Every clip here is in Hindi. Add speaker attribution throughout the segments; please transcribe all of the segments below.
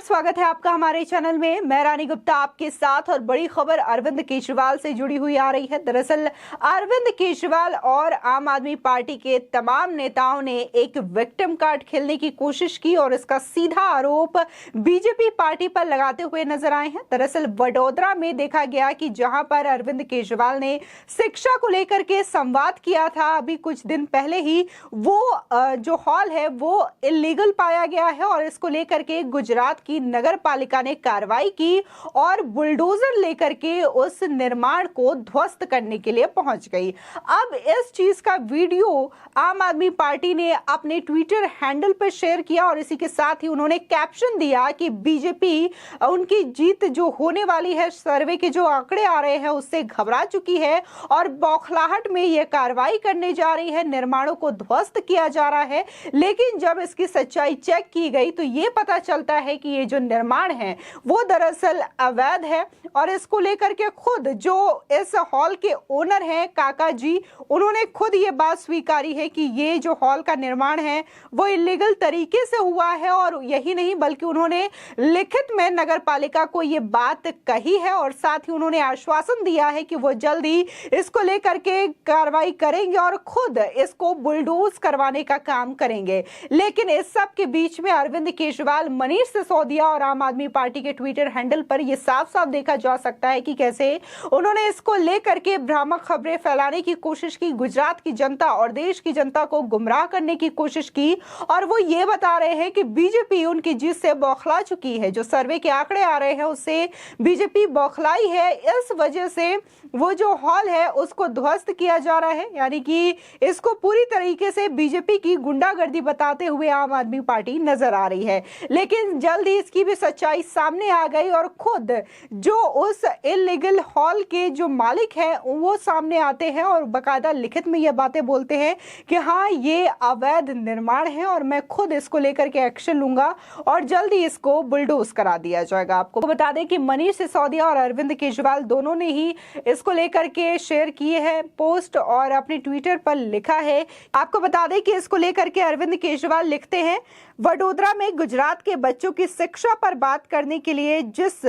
Speaker 1: स्वागत है आपका हमारे चैनल में। मैं रानी गुप्ता आपके साथ और बड़ी खबर अरविंद केजरीवाल से जुड़ी हुई आ रही है। दरअसल अरविंद केजरीवाल और आम आदमी पार्टी के तमाम नेताओं ने एक विक्टिम कार्ड खेलने की कोशिश की और इसका सीधा आरोप बीजेपी पार्टी पर लगाते हुए नजर आए हैं। दरअसल वडोदरा में देखा गया कि जहां पर अरविंद केजरीवाल ने शिक्षा को लेकर के संवाद किया था, अभी कुछ दिन पहले ही वो जो हॉल है वो इलीगल पाया गया है और इसको लेकर के गुजरात की नगर पालिका ने कार्रवाई की और बुलडोजर लेकर के उस निर्माण को ध्वस्त करने के लिए पहुंच गई। अब इस चीज का वीडियो आम आदमी पार्टी ने अपने ट्विटर हैंडल पर शेयर किया और इसी के साथ ही उन्होंने कैप्शन दिया कि बीजेपी उनकी जीत जो होने वाली है, सर्वे के जो आंकड़े आ रहे हैं उससे घबरा चुकी है और बौखलाहट में यह कार्रवाई करने जा रही है, निर्माणों को ध्वस्त किया जा रहा है। लेकिन जब इसकी सच्चाई चेक की गई तो ये पता चलता है कि ये जो निर्माण है वो दरअसल अवैध है और इसको लेकर के खुद जो इस हॉल के ओनर हैं काका जी, उन्होंने खुद ये बात स्वीकारी है कि ये जो हॉल का निर्माण है वो इलीगल तरीके से हुआ है और यही नहीं बल्कि उन्होंने लिखित में नगर पालिका को ये बात कही है और साथ ही उन्होंने आश्वासन दिया है कि वो जल्द ही इसको लेकर के कार्रवाई करेंगे और खुद इसको बुलडोज करवाने का काम करेंगे। लेकिन इस सब के बीच में अरविंद केजरीवाल, मनीष सिसोदिया और आम आदमी पार्टी के ट्विटर हैंडल पर यह साफ साफ देखा जा सकता है कि कैसे उन्होंने इसको लेकर के भ्रामक खबरें फैलाने की कोशिश की, गुजरात की जनता और देश की जनता को गुमराह करने की कोशिश की और वो ये बता रहे हैं कि बीजेपी उनकी जीत से बौखला चुकी है। जो सर्वे के आंकड़े आ रहे हैं उससे बीजेपी बौखलाई है, इस वजह से वो जो हॉल है उसको ध्वस्त किया जा रहा है, यानी कि इसको पूरी तरीके से बीजेपी की गुंडागर्दी बताते हुए आम आदमी पार्टी नजर आ रही है। लेकिन जल्द ही इसकी भी सच्चाई सामने आ गई और खुद जो उस इलीगल हॉल के जो मालिक हैं वो सामने आते हैं और बकायदा लिखित में ये बातें बोलते हैं कि हाँ ये अवैध निर्माण है और मैं खुद इसको लेकर के एक्शन लूंगा और जल्द ही इसको बुलडोज करा दिया जाएगा। आपको बता दें कि मनीष सिसोदिया और अरविंद केजरीवाल दोनों ने ही इसको लेकर के शेयर किए हैं पोस्ट और अपने ट्विटर पर लिखा है। आपको बता दें कि इसको लेकर के अरविंद केजरीवाल लिखते हैं, वडोदरा में गुजरात के बच्चों की शिक्षा पर बात करने के लिए जिस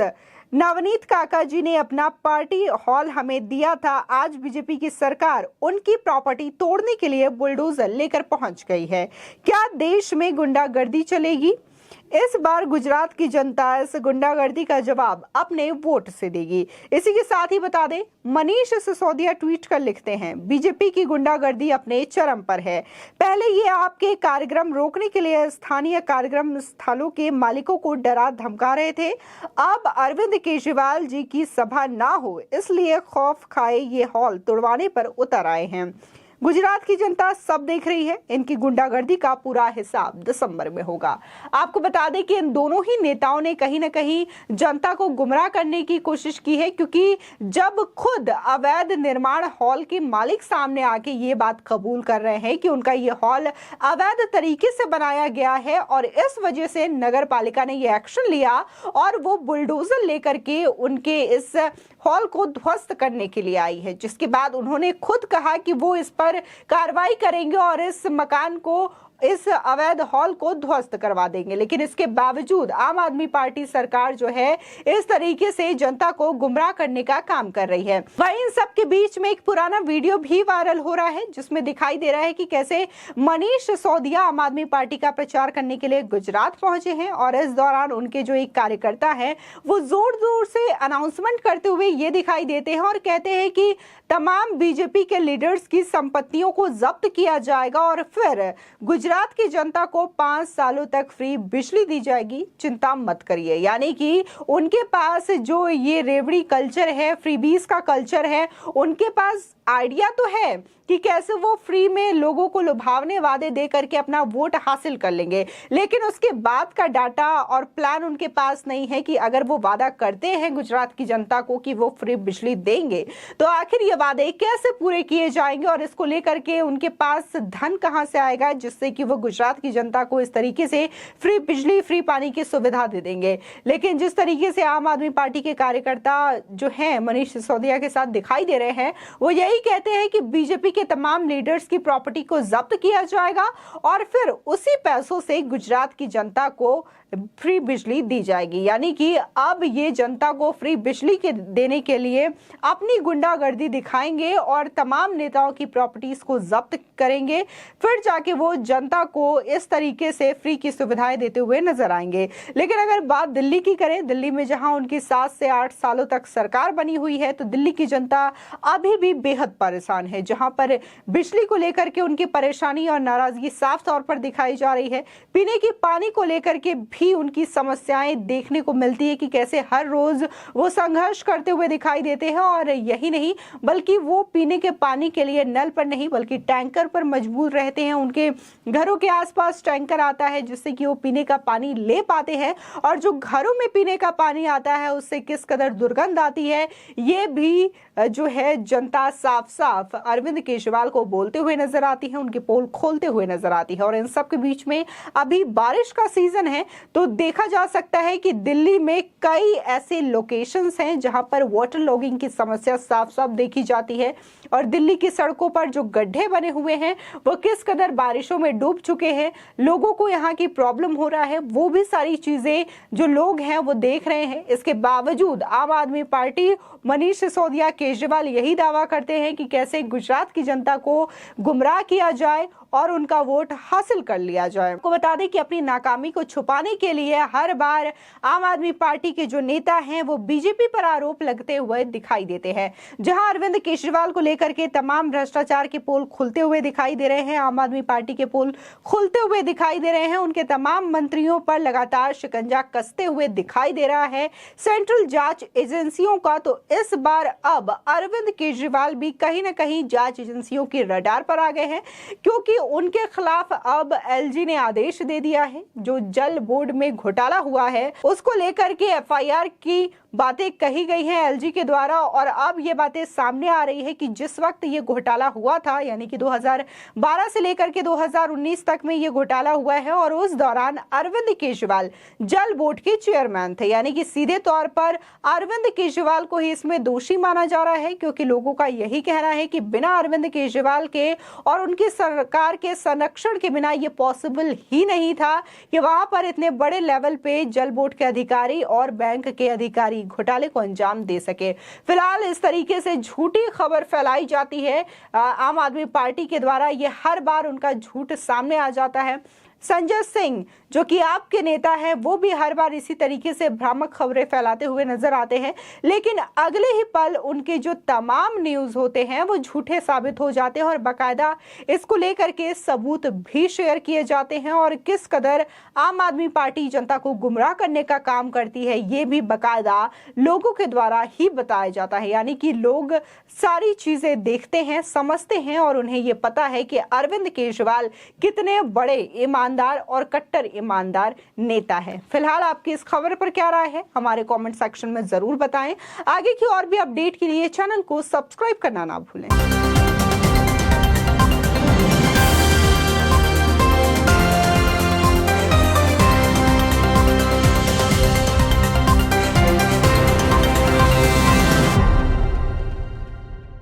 Speaker 1: नवनीत काका जी ने अपना पार्टी हॉल हमें दिया था, आज बीजेपी की सरकार उनकी प्रॉपर्टी तोड़ने के लिए बुलडोजर लेकर पहुंच गई है। क्या देश में गुंडागर्दी चलेगी? इस बार गुजरात की जनता इस गुंडागर्दी का जवाब अपने वोट से देगी। इसी के साथ ही बता दें, मनीष सिसोदिया ट्वीट कर लिखते हैं, बीजेपी की गुंडागर्दी अपने चरम पर है। पहले ये आपके कार्यक्रम रोकने के लिए स्थानीय कार्यक्रम स्थलों के मालिकों को डरा धमका रहे थे, अब अरविंद केजरीवाल जी की सभा ना हो इसलिए खौफ खाए ये हॉल तोड़वाने पर उतर आए हैं। गुजरात की जनता सब देख रही है, इनकी गुंडागर्दी का पूरा हिसाब दिसंबर में होगा। आपको बता दें कि इन दोनों ही नेताओं ने कहीं ना कहीं जनता को गुमराह करने की कोशिश की है, क्योंकि जब खुद अवैध निर्माण हॉल के मालिक सामने आके ये बात कबूल कर रहे हैं कि उनका ये हॉल अवैध तरीके से बनाया गया है और इस वजह से नगर पालिका ने ये एक्शन लिया और वो बुलडोजर लेकर के उनके इस हॉल को ध्वस्त करने के लिए आई है, जिसके बाद उन्होंने खुद कहा कि वो इस पर कार्रवाई करेंगे और इस मकान को, इस अवैध हॉल को ध्वस्त करवा देंगे। लेकिन इसके बावजूद आम आदमी पार्टी सरकार जो है इस तरीके से जनता को गुमराह करने का काम कर रही है। वहीं इन सब के बीच में एक पुराना वीडियो भी वायरल हो रहा है जिसमें दिखाई दे रहा है कि कैसे मनीष सिसोदिया आम आदमी पार्टी का प्रचार करने के लिए गुजरात पहुंचे हैं और इस दौरान उनके जो एक कार्यकर्ता है वो जोर जोर से अनाउंसमेंट करते हुए ये दिखाई देते हैं और कहते हैं कि तमाम बीजेपी के लीडर्स की संपत्तियों को जब्त किया जाएगा और फिर गुजरात की जनता को 5 सालों तक फ्री बिजली दी जाएगी, चिंता मत करिए। यानी कि उनके पास जो ये रेवड़ी कल्चर है, फ्रीबीज का कल्चर है, उनके पास आइडिया तो है कि कैसे वो फ्री में लोगों को लुभावने वादे दे करके अपना वोट हासिल कर लेंगे, लेकिन उसके बाद का डाटा और प्लान उनके पास नहीं है कि अगर वो वादा करते हैं गुजरात की जनता को कि वो फ्री बिजली देंगे तो आखिर ये वादे कैसे पूरे किए जाएंगे और इसको लेकर के उनके पास धन कहां से आएगा जिससे कि वो गुजरात की जनता को इस तरीके से फ्री बिजली, फ्री पानी की सुविधा दे देंगे। लेकिन जिस तरीके से आम आदमी पार्टी के कार्यकर्ता जो हैं मनीष सिसोदिया के साथ दिखाई दे रहे हैं, वो यही कहते हैं कि बीजेपी के तमाम लीडर्स की प्रॉपर्टी को जब्त किया जाएगा और फिर उसी पैसों से गुजरात की जनता को फ्री बिजली दी जाएगी। यानी कि अब ये जनता को फ्री बिजली के देने के लिए अपनी गुंडागर्दी दिखाएंगे और तमाम नेताओं की प्रॉपर्टीज को जब्त करेंगे, फिर जाके वो जनता को इस तरीके से फ्री की सुविधाएं देते हुए नजर आएंगे। लेकिन अगर बात दिल्ली की करें, दिल्ली में जहां उनकी 7 से 8 सालों तक सरकार बनी हुई है, तो दिल्ली की जनता अभी भी बेहद परेशान है। जहां पर बिजली को लेकर के उनकी परेशानी और नाराजगी साफ तौर पर दिखाई जा रही है। पीने के पानी को लेकर के भी उनकी समस्याएं देखने को मिलती है कि कैसे हर रोज वो संघर्ष करते हुए दिखाई देते हैं। और यही नहीं, बल्कि वो पीने के पानी के लिए नल पर नहीं बल्कि टैंकर पर मजबूर रहते हैं। उनके घरों के आसपास टैंकर आता है जिससे कि वो पीने का पानी ले पाते हैं, और जो घरों में पीने का पानी आता है उससे किस कदर दुर्गंध आती है, ये भी जो है जनता साफ साफ अरविंद केजरीवाल को बोलते हुए नजर आती है, उनके पोल खोलते हुए नजर आती है। और इन सब के बीच में अभी बारिश का सीजन है, तो देखा जा सकता है कि दिल्ली में कई ऐसे लोकेशंस हैं जहां पर वाटर लॉगिंग की समस्या साफ साफ देखी जाती है। और दिल्ली की सड़कों पर जो गड्ढे बने हुए हैं वो किस कदर बारिशों में डूब चुके हैं, लोगों को यहाँ की प्रॉब्लम हो रहा है, वो भी सारी चीजें जो लोग हैं वो देख रहे हैं। इसके बावजूद आम आदमी पार्टी, मनीष सिसोदिया, केजरीवाल यही दावा करते हैं कि कैसे गुजरात की जनता को गुमराह किया जाए और उनका वोट हासिल कर लिया जाए। आपको बता दें कि अपनी नाकामी को छुपाने के लिए हर बार आम आदमी पार्टी के जो नेता हैं वो बीजेपी पर आरोप लगते हुए दिखाई देते हैं। जहां अरविंद केजरीवाल को लेकर के तमाम भ्रष्टाचार के पोल खुलते हुए दिखाई दे रहे हैं, आम आदमी पार्टी के पोल खुलते हुए दिखाई दे रहे हैं, उनके तमाम मंत्रियों पर लगातार शिकंजा कसते हुए दिखाई दे रहा है सेंट्रल जांच एजेंसियों का। तो इस बार अब अरविंद केजरीवाल भी कहीं ना कहीं जांच एजेंसियों की रडार पर आ गए हैं, क्योंकि उनके खिलाफ अब एलजी ने आदेश दे दिया है। जो जल बोर्ड में घोटाला हुआ है उसको लेकर के एफआईआर की बातें कही गई हैं एलजी के द्वारा, और अब ये बातें सामने आ रही है कि जिस वक्त ये घोटाला हुआ था, यानी कि 2012 से लेकर के 2019 तक में ये घोटाला हुआ है, और उस दौरान अरविंद केजरीवाल जल बोर्ड के चेयरमैन थे। यानी कि सीधे तौर पर अरविंद केजरीवाल को ही इसमें दोषी माना जा रहा है, क्योंकि लोगों का यही कहना है कि बिना अरविंद केजरीवाल के और उनकी सरकार के संरक्षण के बिना ये पॉसिबल ही नहीं था कि वहां पर इतने बड़े लेवल पे जल बोर्ड के अधिकारी और बैंक के अधिकारी घोटाले को अंजाम दे सके। फिलहाल इस तरीके से झूठी खबर फैलाई जाती है आम आदमी पार्टी के द्वारा, ये हर बार उनका झूठ सामने आ जाता है। संजय सिंह जो कि आपके नेता हैं वो भी हर बार इसी तरीके से भ्रामक खबरें फैलाते हुए नजर आते हैं, लेकिन अगले ही पल उनके जो तमाम न्यूज होते हैं वो झूठे साबित हो जाते हैं और बाकायदा इसको लेकर के सबूत भी शेयर किए जाते हैं। और किस कदर आम आदमी पार्टी जनता को गुमराह करने का काम करती है ये भी बाकायदा लोगों के द्वारा ही बताया जाता है। यानी कि लोग सारी चीजें देखते हैं, समझते हैं और उन्हें ये पता है कि अरविंद केजरीवाल कितने बड़े ईमानदार और कट्टर ईमानदार नेता है। फिलहाल आपकी इस खबर पर क्या राय है हमारे कमेंट सेक्शन में जरूर बताएं। आगे की और भी अपडेट के लिए चैनल को सब्सक्राइब करना ना भूलें।